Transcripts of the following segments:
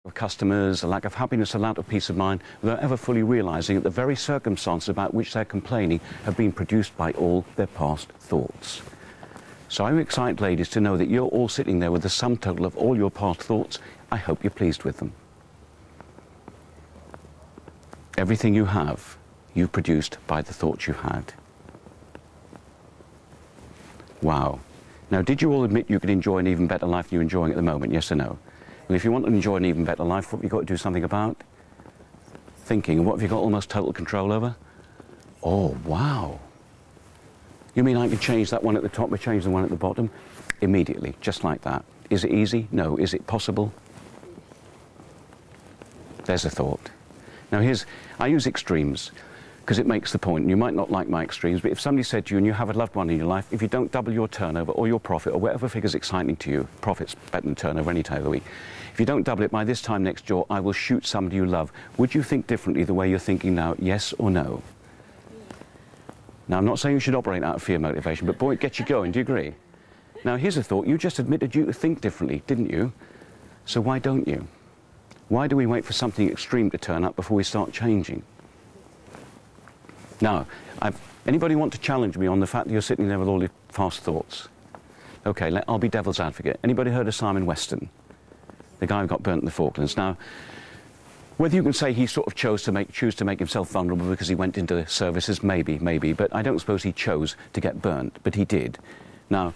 of customers, a lack of happiness, a lack of peace of mind, without ever fully realising that the very circumstances about which they're complaining have been produced by all their past thoughts. So I'm excited, ladies, to know that you're all sitting there with the sum total of all your past thoughts. I hope you're pleased with them. Everything you have, you produced by the thoughts you had. Wow. Now, did you all admit you could enjoy an even better life than you're enjoying at the moment, yes or no? And if you want to enjoy an even better life, what have you got to do something about? Thinking. And what have you got almost total control over? Oh, wow. You mean I can change that one at the top, but change the one at the bottom? Immediately, just like that. Is it easy? No. Is it possible? There's a thought. Now I use extremes because it makes the point. And you might not like my extremes, but if somebody said to you, and you have a loved one in your life, if you don't double your turnover or your profit or whatever figure's exciting to you, profit's better than turnover any time of the week, if you don't double it by this time next year, I will shoot somebody you love. Would you think differently the way you're thinking now, yes or no? Now, I'm not saying you should operate out of fear motivation, but boy, it gets you going, do you agree? Now, here's a thought. You just admitted you think differently, didn't you? So why don't you? Why do we wait for something extreme to turn up before we start changing? Now, anybody want to challenge me on the fact that you're sitting there with all your past thoughts? Okay, I'll be devil's advocate. Anybody heard of Simon Weston? The guy who got burnt in the Falklands. Now, whether you can say he sort of choose to make himself vulnerable because he went into the services, maybe, but I don't suppose he chose to get burnt, but he did. Now,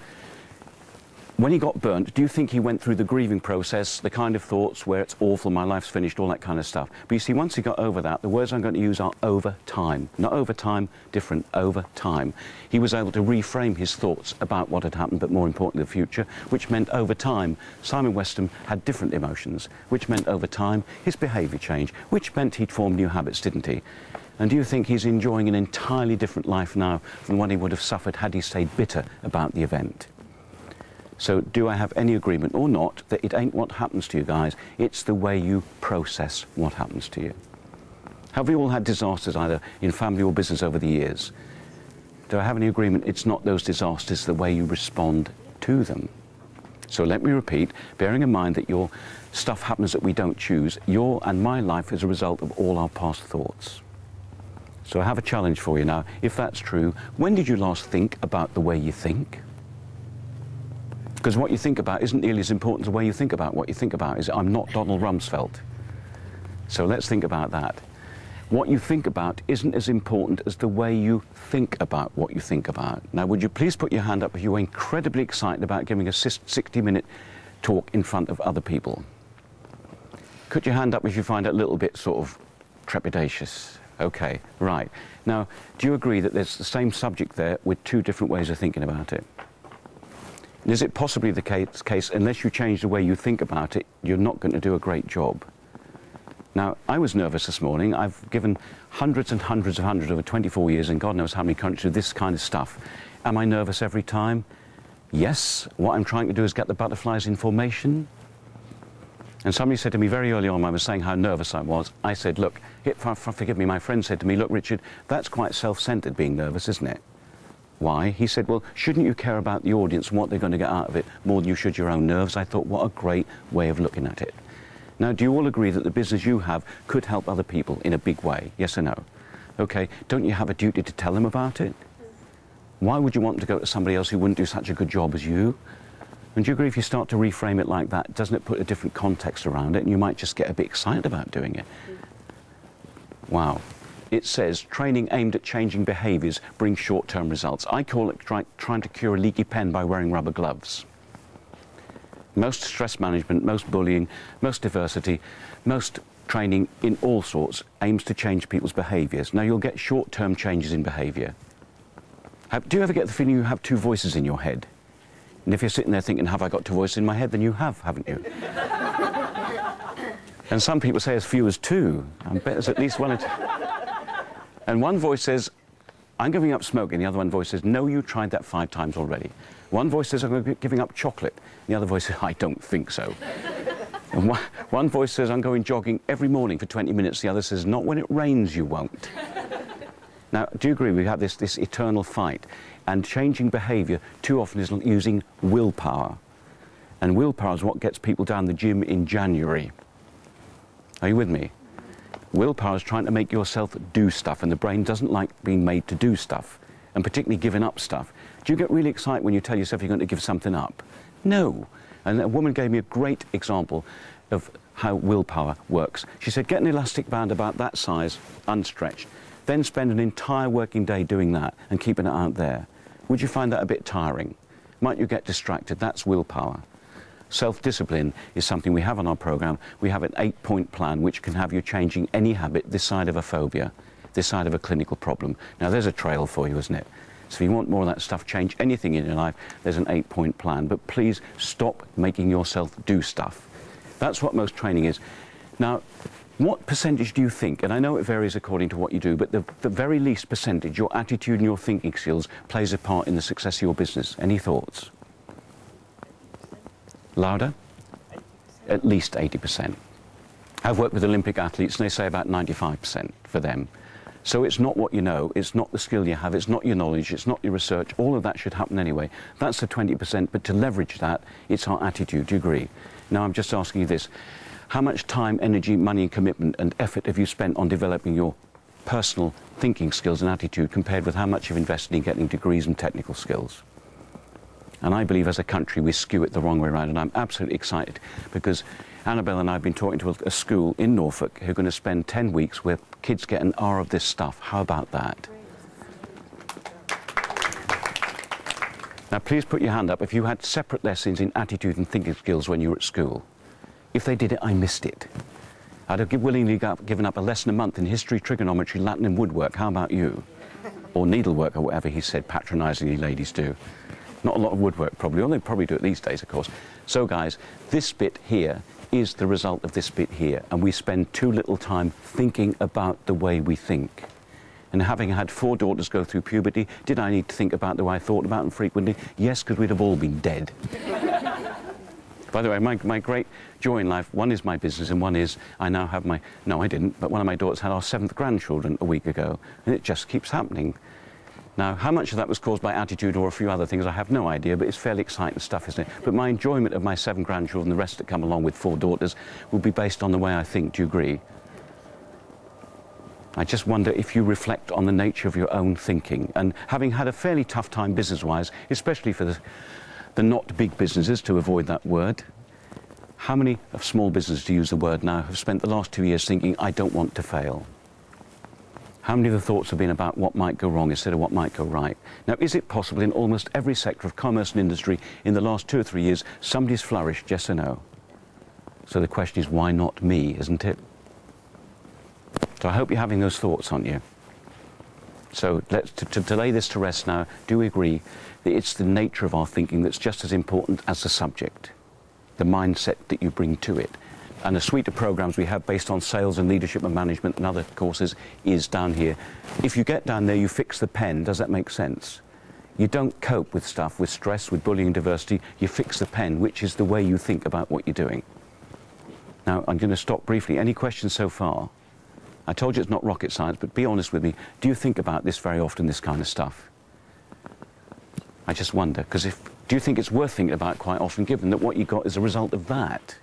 when he got burnt, do you think he went through the grieving process, the kind of thoughts where it's awful, my life's finished, all that kind of stuff? But you see, once he got over that, the words I'm going to use are over time. Not over time, different, over time. He was able to reframe his thoughts about what had happened, but more importantly, the future, which meant over time, Simon Weston had different emotions, which meant over time, his behaviour changed, which meant he'd formed new habits, didn't he? And do you think he's enjoying an entirely different life now from what he would have suffered had he stayed bitter about the event? So do I have any agreement or not that it ain't what happens to you guys, it's the way you process what happens to you? Have we all had disasters either in family or business over the years? Do I have any agreement it's not those disasters, the way you respond to them? So let me repeat, bearing in mind that your stuff happens that we don't choose, your and my life is a result of all our past thoughts. So I have a challenge for you now. If that's true, when did you last think about the way you think? Because what you think about isn't nearly as important as the way you think about what you think about. I'm not Donald Rumsfeld. So let's think about that. What you think about isn't as important as the way you think about what you think about. Now, would you please put your hand up if you're incredibly excited about giving a 60-minute talk in front of other people? Put your hand up if you find it a little bit sort of trepidatious. Okay, right. Now, do you agree that there's the same subject there with two different ways of thinking about it? And is it possibly the case, unless you change the way you think about it, you're not going to do a great job? Now, I was nervous this morning. I've given hundreds and hundreds of hundreds over 24 years in God knows how many countries this kind of stuff. Am I nervous every time? Yes. What I'm trying to do is get the butterflies in formation. And somebody said to me very early on when I was saying how nervous I was, I said, look, forgive me, my friend said to me, look, Richard, that's quite self-centered being nervous, isn't it? Why? He said, well, shouldn't you care about the audience and what they're going to get out of it more than you should your own nerves? I thought, what a great way of looking at it. Now, do you all agree that the business you have could help other people in a big way? Yes or no? Okay, don't you have a duty to tell them about it? Why would you want to go to somebody else who wouldn't do such a good job as you? And do you agree if you start to reframe it like that, doesn't it put a different context around it and you might just get a bit excited about doing it? Wow. It says training aimed at changing behaviours brings short-term results. I call it trying to cure a leaky pen by wearing rubber gloves. Most stress management, most bullying, most diversity, most training in all sorts aims to change people's behaviours. Now, you'll get short-term changes in behaviour. Do you ever get the feeling you have two voices in your head? And if you're sitting there thinking, have I got two voices in my head, then you have, haven't you? And some people say as few as two. I bet there's at least one or two. And one voice says, I'm giving up smoking. The other one voice says, no, you tried that 5 times already. One voice says, I'm giving up chocolate. The other voice says, I don't think so. And one voice says, I'm going jogging every morning for 20 minutes. The other says, not when it rains, you won't. Now, do you agree we have this eternal fight? And changing behaviour too often is using willpower. And willpower is what gets people down the gym in January. Are you with me? Willpower is trying to make yourself do stuff, and the brain doesn't like being made to do stuff, and particularly giving up stuff. Do you get really excited when you tell yourself you're going to give something up? No. And a woman gave me a great example of how willpower works. She said, get an elastic band about that size, unstretched, then spend an entire working day doing that and keeping it out there. Would you find that a bit tiring? Might you get distracted? That's willpower. Self-discipline is something we have on our program. We have an 8-point plan which can have you changing any habit this side of a phobia, this side of a clinical problem. Now there's a trail for you, isn't it? So if you want more of that stuff, change anything in your life, there's an 8-point plan. But please stop making yourself do stuff. That's what most training is. Now, what percentage do you think, and I know it varies according to what you do, but the very least percentage, your attitude and your thinking skills plays a part in the success of your business? Any thoughts? Louder? 80%. At least 80%. I've worked with Olympic athletes and they say about 95% for them. So it's not what you know, it's not the skill you have, it's not your knowledge, it's not your research, all of that should happen anyway. That's the 20%, but to leverage that, it's our attitude, do you agree? Now I'm just asking you this, how much time, energy, money and commitment and effort have you spent on developing your personal thinking skills and attitude compared with how much you've invested in getting degrees and technical skills? And I believe as a country we skew it the wrong way around, and I'm absolutely excited because Annabelle and I have been talking to a school in Norfolk who are going to spend 10 weeks where kids get an hour of this stuff. How about that? Now please put your hand up if you had separate lessons in attitude and thinking skills when you were at school. If they did it, I missed it. I'd have willingly given up a lesson a month in history, trigonometry, Latin and woodwork. How about you? Or needlework or whatever he said patronisingly ladies do. Not a lot of woodwork probably, or they probably do it these days of course. So guys, this bit here is the result of this bit here, and we spend too little time thinking about the way we think. And having had 4 daughters go through puberty, did I need to think about the way I thought about them frequently? Yes, because we'd have all been dead. By the way, my great joy in life, one is my business and one is I now have my, no I didn't, but one of my daughters had our 7th grandchildren a week ago, and it just keeps happening. Now, how much of that was caused by attitude or a few other things, I have no idea, but it's fairly exciting stuff, isn't it? But my enjoyment of my 7 grandchildren, the rest that come along with 4 daughters, will be based on the way I think. Do you agree? I just wonder if you reflect on the nature of your own thinking. And having had a fairly tough time business-wise, especially for the not big businesses, to avoid that word, how many of small businesses, to use the word now, have spent the last 2 years thinking, I don't want to fail? How many of the thoughts have been about what might go wrong instead of what might go right? Now, is it possible in almost every sector of commerce and industry in the last 2 or 3 years somebody's flourished, yes or no? So the question is, why not me, isn't it? So I hope you're having those thoughts, aren't you? So to lay this to rest now, do we agree that it's the nature of our thinking that's just as important as the subject, the mindset that you bring to it? And the suite of programs we have based on sales and leadership and management and other courses is down here. If you get down there, you fix the pen. Does that make sense? You don't cope with stuff, with stress, with bullying and diversity. You fix the pen, which is the way you think about what you're doing. Now, I'm going to stop briefly. Any questions so far? I told you it's not rocket science, but be honest with me. Do you think about this very often, this kind of stuff? I just wonder, because do you think it's worth thinking about quite often, given that what you got is a result of that?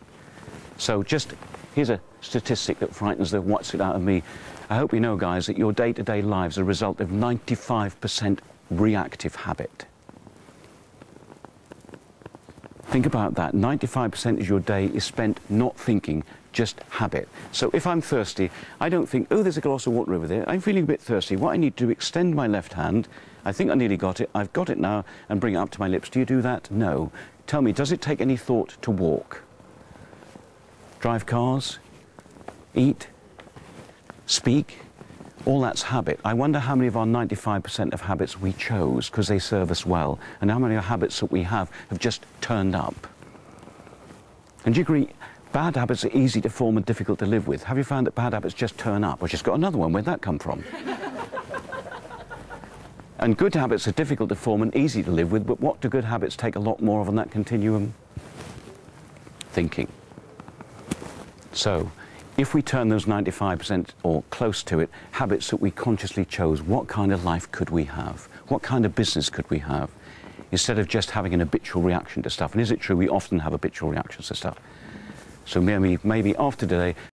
So just, here's a statistic that frightens the what's it out of me. I hope you know, guys, that your day-to-day lives are a result of 95% reactive habit. Think about that. 95% of your day is spent not thinking, just habit. So if I'm thirsty, I don't think, oh, there's a glass of water over there. I'm feeling a bit thirsty. What I need to do, extend my left hand. I think I nearly got it. I've got it now, and bring it up to my lips. Do you do that? No. Tell me, does it take any thought to walk? Drive cars, eat, speak, all that's habit. I wonder how many of our 95% of habits we chose because they serve us well, and how many of habits that we have just turned up. And do you agree, bad habits are easy to form and difficult to live with? Have you found that bad habits just turn up? I've just got another one, where'd that come from? And good habits are difficult to form and easy to live with, but what do good habits take a lot more of on that continuum? Thinking. So, if we turn those 95% or close to it, habits that we consciously chose, what kind of life could we have? What kind of business could we have? Instead of just having an habitual reaction to stuff. And is it true we often have habitual reactions to stuff? So maybe after today,